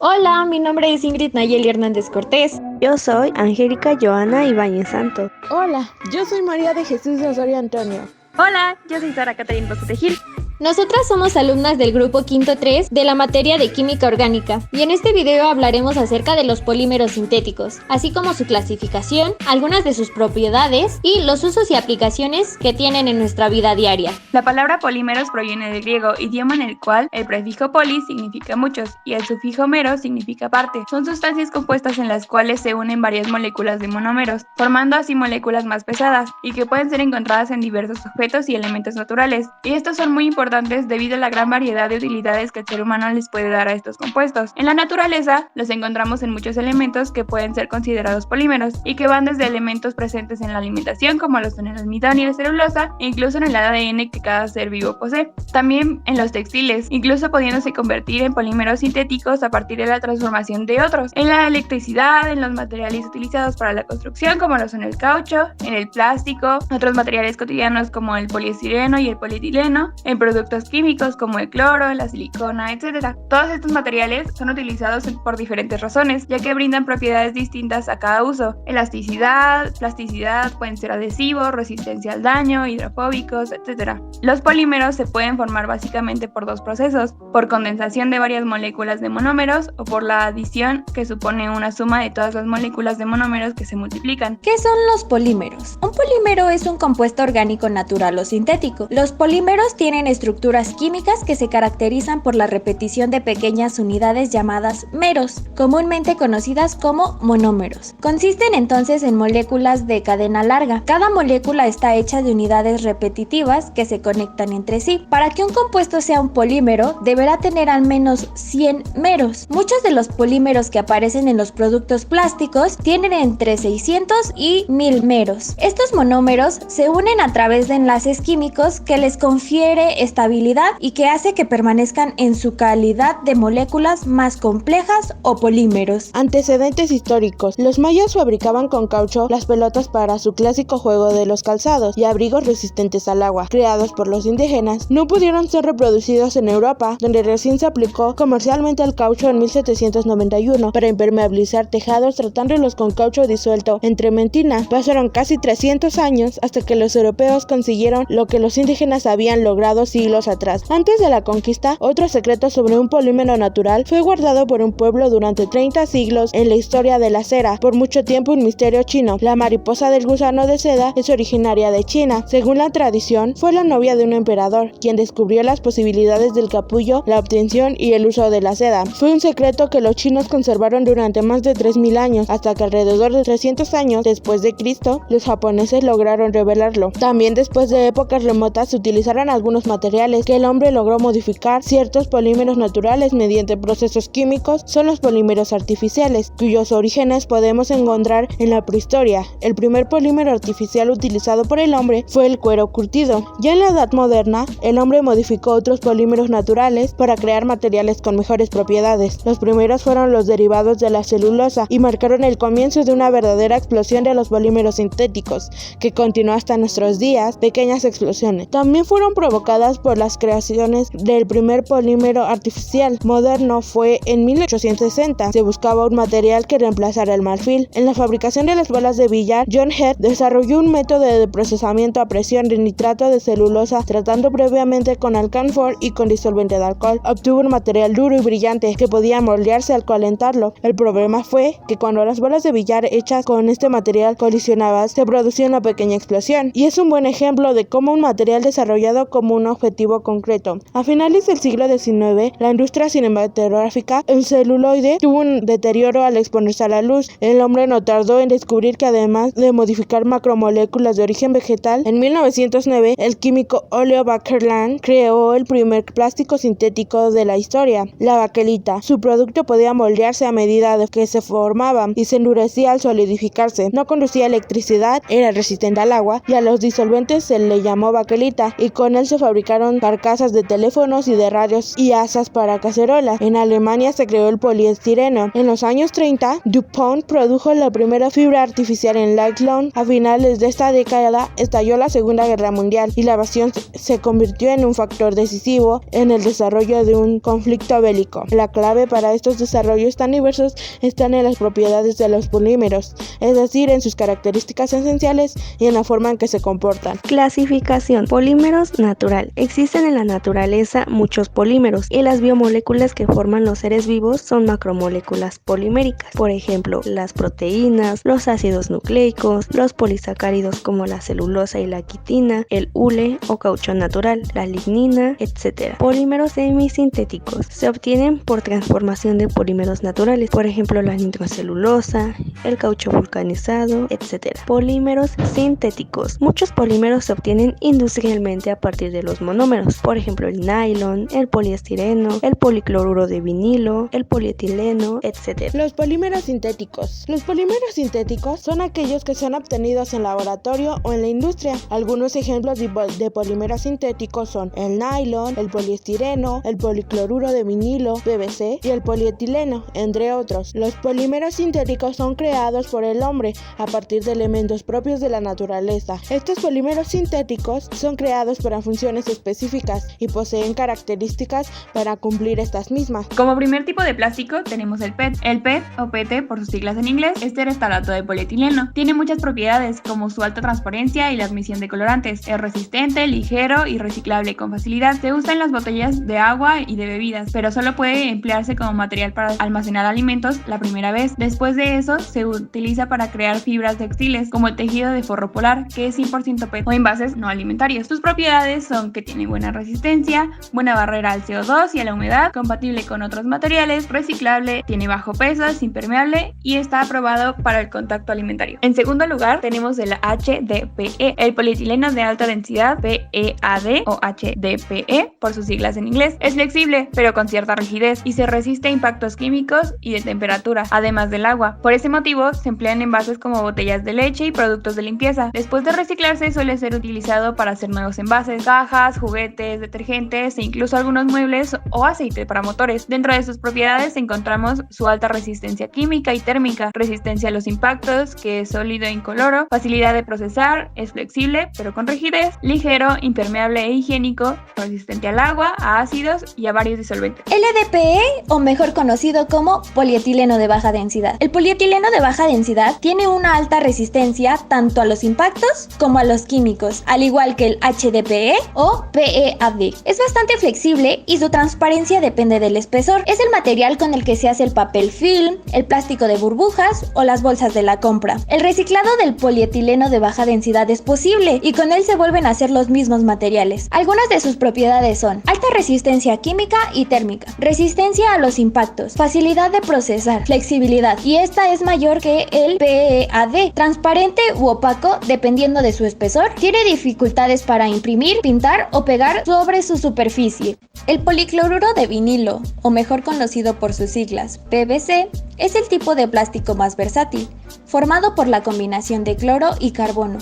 Hola, mi nombre es Ingrid Nayeli Hernández Cortés. Yo soy Angélica Joana Ibáñez Santos. Hola, yo soy María de Jesús Osorio Antonio. Hola, yo soy Sara Catarina Bocete Gil. Nosotras somos alumnas del grupo Quinto 3 de la materia de Química Orgánica y en este video hablaremos acerca de los polímeros sintéticos, así como su clasificación, algunas de sus propiedades y los usos y aplicaciones que tienen en nuestra vida diaria. La palabra polímeros proviene del griego, idioma en el cual el prefijo poli significa muchos y el sufijo mero significa parte. Son sustancias compuestas en las cuales se unen varias moléculas de monómeros, formando así moléculas más pesadas y que pueden ser encontradas en diversos objetos y elementos naturales. Y estos son muy importantes debido a la gran variedad de utilidades que el ser humano les puede dar a estos compuestos. En la naturaleza los encontramos en muchos elementos que pueden ser considerados polímeros y que van desde elementos presentes en la alimentación como lo son el almidón y la celulosa e incluso en el ADN que cada ser vivo posee. También en los textiles, incluso pudiéndose convertir en polímeros sintéticos a partir de la transformación de otros. En la electricidad, en los materiales utilizados para la construcción como lo son el caucho, en el plástico, otros materiales cotidianos como el poliestireno y el polietileno, en productos químicos como el cloro, la silicona, etc. Todos estos materiales son utilizados por diferentes razones, ya que brindan propiedades distintas a cada uso. Elasticidad, plasticidad, pueden ser adhesivos, resistencia al daño, hidrofóbicos, etc. Los polímeros se pueden formar básicamente por dos procesos, por condensación de varias moléculas de monómeros o por la adición, que supone una suma de todas las moléculas de monómeros que se multiplican. ¿Qué son los polímeros? Un polímero es un compuesto orgánico natural o sintético. Los polímeros tienen estructuras químicas que se caracterizan por la repetición de pequeñas unidades llamadas meros, comúnmente conocidas como monómeros. Consisten entonces en moléculas de cadena larga. Cada molécula está hecha de unidades repetitivas que se conectan entre sí. Para que un compuesto sea un polímero, deberá tener al menos 100 meros. Muchos de los polímeros que aparecen en los productos plásticos tienen entre 600 y 1000 meros. Estos monómeros se unen a través de enlaces químicos que les confiere estabilidad y que hace que permanezcan en su calidad de moléculas más complejas o polímeros. Antecedentes históricos. Los mayas fabricaban con caucho las pelotas para su clásico juego de los calzados y abrigos resistentes al agua, creados por los indígenas. No pudieron ser reproducidos en Europa, donde recién se aplicó comercialmente el caucho en 1791 para impermeabilizar tejados tratándolos con caucho disuelto en trementina. Pasaron casi 300 años hasta que los europeos consiguieron lo que los indígenas habían logrado siglos atrás. Antes de la conquista, otro secreto sobre un polímero natural fue guardado por un pueblo durante 30 siglos en la historia de la cera, por mucho tiempo un misterio chino. La mariposa del gusano de seda es originaria de China. Según la tradición, fue la novia de un emperador, quien descubrió las posibilidades del capullo, la obtención y el uso de la seda. Fue un secreto que los chinos conservaron durante más de 3000 años, hasta que alrededor de 300 años después de Cristo, los japoneses lograron revelarlo. También después de épocas remotas se utilizaron algunos materiales que el hombre logró modificar. Ciertos polímeros naturales mediante procesos químicos son los polímeros artificiales, cuyos orígenes podemos encontrar en la prehistoria. El primer polímero artificial utilizado por el hombre fue el cuero curtido. Ya en la Edad Moderna, el hombre modificó otros polímeros naturales para crear materiales con mejores propiedades. Los primeros fueron los derivados de la celulosa y marcaron el comienzo de una verdadera explosión de los polímeros sintéticos, que continuó hasta nuestros días. Pequeñas explosiones también fueron provocadas por las creaciones del primer polímero artificial moderno. Fue en 1860. Se buscaba un material que reemplazara el marfil. En la fabricación de las bolas de billar, John Head desarrolló un método de procesamiento a presión de nitrato de celulosa, tratando previamente con alcanfor y con disolvente de alcohol. Obtuvo un material duro y brillante que podía moldearse al calentarlo. El problema fue que cuando las bolas de billar hechas con este material colisionaban, se producía una pequeña explosión, y es un buen ejemplo de cómo un material desarrollado como un objetivo concreto. A finales del siglo XIX, la industria cinematográfica, el celuloide, tuvo un deterioro al exponerse a la luz. El hombre no tardó en descubrir que además de modificar macromoléculas de origen vegetal, en 1909 el químico Oleo Baekeland creó el primer plástico sintético de la historia, la baquelita. Su producto podía moldearse a medida de que se formaba y se endurecía al solidificarse. No conducía electricidad, era resistente al agua y a los disolventes se le llamó baquelita, y con él se fabricaron fabricaron carcasas de teléfonos y de radios y asas para cacerolas. En Alemania se creó el poliestireno. En los años 30, DuPont produjo la primera fibra artificial en nylon. A finales de esta década estalló la Segunda Guerra Mundial y la aviación se convirtió en un factor decisivo en el desarrollo de un conflicto bélico. La clave para estos desarrollos tan diversos están en las propiedades de los polímeros, es decir, en sus características esenciales y en la forma en que se comportan. Clasificación. Polímeros natural. Existen en la naturaleza muchos polímeros y las biomoléculas que forman los seres vivos son macromoléculas poliméricas. Por ejemplo, las proteínas, los ácidos nucleicos, los polisacáridos como la celulosa y la quitina, el hule o caucho natural, la lignina, etc. Polímeros semisintéticos. Se obtienen por transformación de polímeros naturales, por ejemplo la nitrocelulosa, el caucho vulcanizado, etc. Polímeros sintéticos. Muchos polímeros se obtienen industrialmente a partir de los monómeros, por ejemplo el nylon, el poliestireno, el policloruro de vinilo, el polietileno, etc. Los polímeros sintéticos. Los polímeros sintéticos son aquellos que son obtenidos en laboratorio o en la industria. Algunos ejemplos de polímeros sintéticos son el nylon, el poliestireno, el policloruro de vinilo, PVC, y el polietileno, entre otros. Los polímeros sintéticos son creados por el hombre a partir de elementos propios de la naturaleza. Estos polímeros sintéticos son creados para funciones específicas y poseen características para cumplir estas mismas. Como primer tipo de plástico tenemos el PET. El PET, o PT por sus siglas en inglés, es terestalato de polietileno. Tiene muchas propiedades como su alta transparencia y la admisión de colorantes. Es resistente, ligero y reciclable con facilidad. Se usa en las botellas de agua y de bebidas, pero solo puede emplearse como material para almacenar alimentos la primera vez. Después de eso se utiliza para crear fibras textiles como el tejido de forro polar, que es 100% PET, o envases no alimentarios. Sus propiedades son que tiene buena resistencia, buena barrera al CO2 y a la humedad, compatible con otros materiales, reciclable, tiene bajo peso, es impermeable y está aprobado para el contacto alimentario. En segundo lugar tenemos el HDPE, el polietileno de alta densidad, PEAD o HDPE por sus siglas en inglés. Es flexible pero con cierta rigidez y se resiste a impactos químicos y de temperatura, además del agua. Por ese motivo se emplean envases como botellas de leche y productos de limpieza. Después de reciclarse suele ser utilizado para hacer nuevos envases, cajas, juguetes, detergentes e incluso algunos muebles o aceite para motores. Dentro de sus propiedades encontramos su alta resistencia química y térmica, resistencia a los impactos, que es sólido e incoloro, facilidad de procesar, es flexible pero con rigidez, ligero, impermeable e higiénico, resistente al agua, a ácidos y a varios disolventes. LDPE, o mejor conocido como polietileno de baja densidad. El polietileno de baja densidad tiene una alta resistencia tanto a los impactos como a los químicos, al igual que el HDPE o PEAD. Es bastante flexible y su transparencia depende del espesor. Es el material con el que se hace el papel film, el plástico de burbujas o las bolsas de la compra. El reciclado del polietileno de baja densidad es posible y con él se vuelven a hacer los mismos materiales. Algunas de sus propiedades son alta resistencia química y térmica, resistencia a los impactos, facilidad de procesar, flexibilidad, y esta es mayor que el PEAD, transparente u opaco dependiendo de su espesor, tiene dificultades para imprimir, pintar o pegar sobre su superficie. El policloruro de vinilo, o mejor conocido por sus siglas PVC, es el tipo de plástico más versátil, formado por la combinación de cloro y carbono,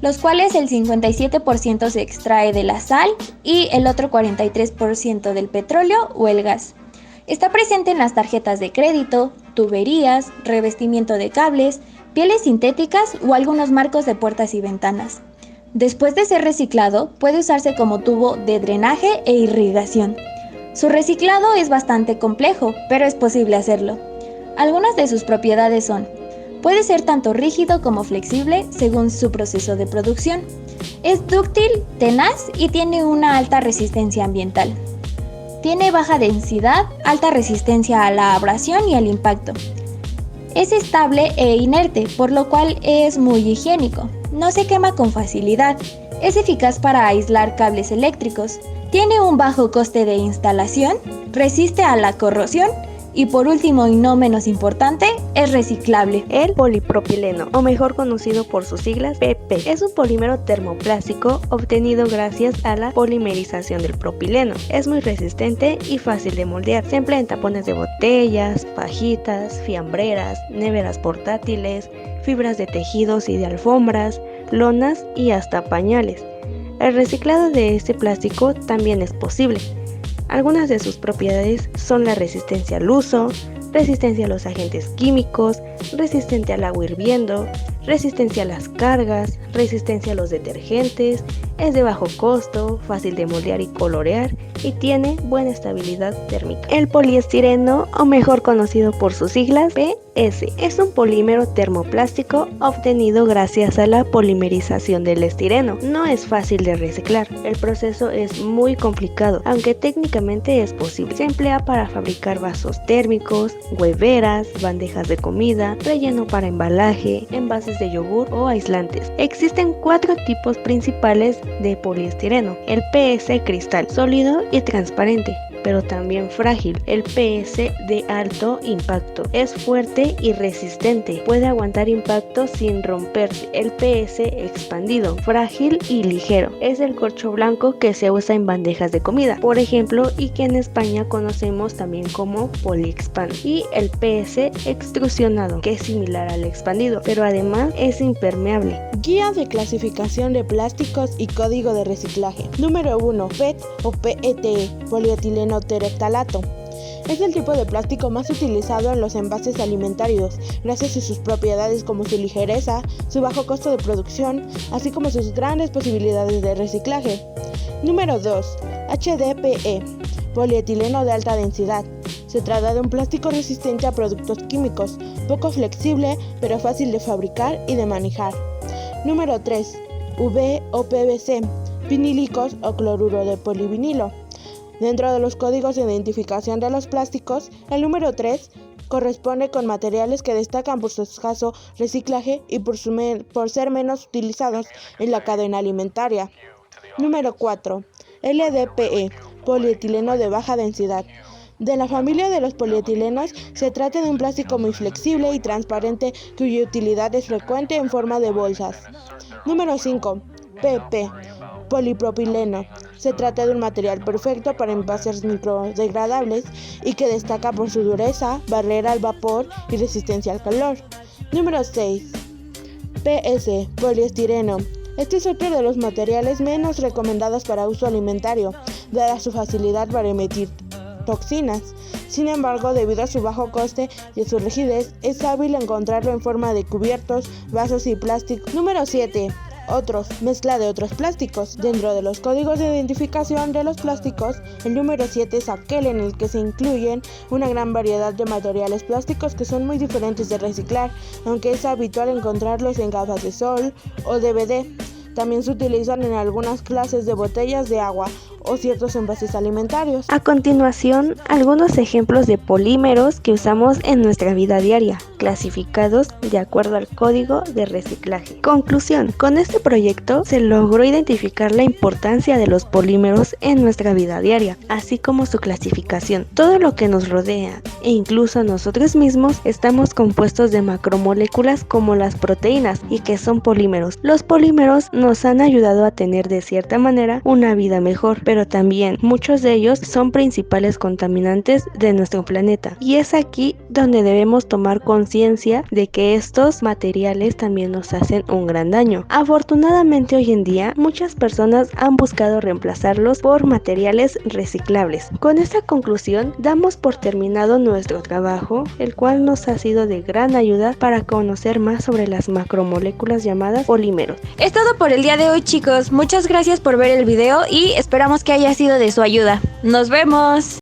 los cuales el 57% se extrae de la sal y el otro 43% del petróleo o el gas. Está presente en las tarjetas de crédito, tuberías, revestimiento de cables, pieles sintéticas o algunos marcos de puertas y ventanas. Después de ser reciclado, puede usarse como tubo de drenaje e irrigación. Su reciclado es bastante complejo, pero es posible hacerlo. Algunas de sus propiedades son: puede ser tanto rígido como flexible según su proceso de producción. Es dúctil, tenaz y tiene una alta resistencia ambiental. Tiene baja densidad, alta resistencia a la abrasión y al impacto. Es estable e inerte, por lo cual es muy higiénico. No se quema con facilidad. Es eficaz para aislar cables eléctricos. Tiene un bajo coste de instalación, resiste a la corrosión y por último y no menos importante, es reciclable. El polipropileno, o mejor conocido por sus siglas PP, es un polímero termoplástico obtenido gracias a la polimerización del propileno. Es muy resistente y fácil de moldear. Se emplea en tapones de botellas, fajitas, fiambreras, neveras portátiles, fibras de tejidos y de alfombras, lonas y hasta pañales. El reciclado de este plástico también es posible. Algunas de sus propiedades son la resistencia al uso, resistencia a los agentes químicos, resistente al agua hirviendo, resistencia a las cargas, resistencia a los detergentes, es de bajo costo, fácil de moldear y colorear y tiene buena estabilidad térmica. El poliestireno, o mejor conocido por sus siglas PS, es un polímero termoplástico obtenido gracias a la polimerización del estireno. No es fácil de reciclar, el proceso es muy complicado, aunque técnicamente es posible. Se emplea para fabricar vasos térmicos, hueveras, bandejas de comida, relleno para embalaje, envases de yogur o aislantes. Existen 4 tipos principales de poliestireno: el PS cristal, sólido y transparente, pero también frágil. El PS de alto impacto es fuerte y resistente, puede aguantar impacto sin romperse. El PS expandido, frágil y ligero, es el corcho blanco que se usa en bandejas de comida, por ejemplo, y que en España conocemos también como Poliexpan. Y el PS extrusionado, que es similar al expandido, pero además es impermeable. Guía de clasificación de plásticos y código de reciclaje. Número 1. PET o PET, polietileno tereftalato. Es el tipo de plástico más utilizado en los envases alimentarios, gracias a sus propiedades como su ligereza, su bajo costo de producción, así como sus grandes posibilidades de reciclaje. Número 2. HDPE, polietileno de alta densidad. Se trata de un plástico resistente a productos químicos, poco flexible, pero fácil de fabricar y de manejar. Número 3. V o PVC, vinílicos o cloruro de polivinilo. Dentro de los códigos de identificación de los plásticos, el número 3 corresponde con materiales que destacan por su escaso reciclaje y por ser menos utilizados en la cadena alimentaria. Número 4. LDPE, polietileno de baja densidad. De la familia de los polietilenos, se trata de un plástico muy flexible y transparente cuya utilidad es frecuente en forma de bolsas. Número 5. PP, polipropileno. Se trata de un material perfecto para envases microdegradables y que destaca por su dureza, barrera al vapor y resistencia al calor. Número 6. PS, poliestireno. Este es otro de los materiales menos recomendados para uso alimentario, dada su facilidad para emitir toxinas. Sin embargo, debido a su bajo coste y a su rigidez, es hábil encontrarlo en forma de cubiertos, vasos y plástico. Número 7. Otros, mezcla de otros plásticos. Dentro de los códigos de identificación de los plásticos, el número 7 es aquel en el que se incluyen una gran variedad de materiales plásticos que son muy diferentes de reciclar, aunque es habitual encontrarlos en gafas de sol o DVD. También se utilizan en algunas clases de botellas de agua o ciertos envases alimentarios. A continuación, algunos ejemplos de polímeros que usamos en nuestra vida diaria, clasificados de acuerdo al código de reciclaje. Conclusión: con este proyecto se logró identificar la importancia de los polímeros en nuestra vida diaria, así como su clasificación. Todo lo que nos rodea, e incluso nosotros mismos, estamos compuestos de macromoléculas como las proteínas y que son polímeros. Los polímeros nos han ayudado a tener de cierta manera una vida mejor, pero también muchos de ellos son principales contaminantes de nuestro planeta, y es aquí donde debemos tomar conciencia de que estos materiales también nos hacen un gran daño. Afortunadamente, hoy en día muchas personas han buscado reemplazarlos por materiales reciclables. Con esta conclusión damos por terminado nuestro trabajo, el cual nos ha sido de gran ayuda para conocer más sobre las macromoléculas llamadas polímeros. Es todo por el día de hoy, chicos. Muchas gracias por ver el video y esperamos que haya sido de su ayuda. ¡Nos vemos!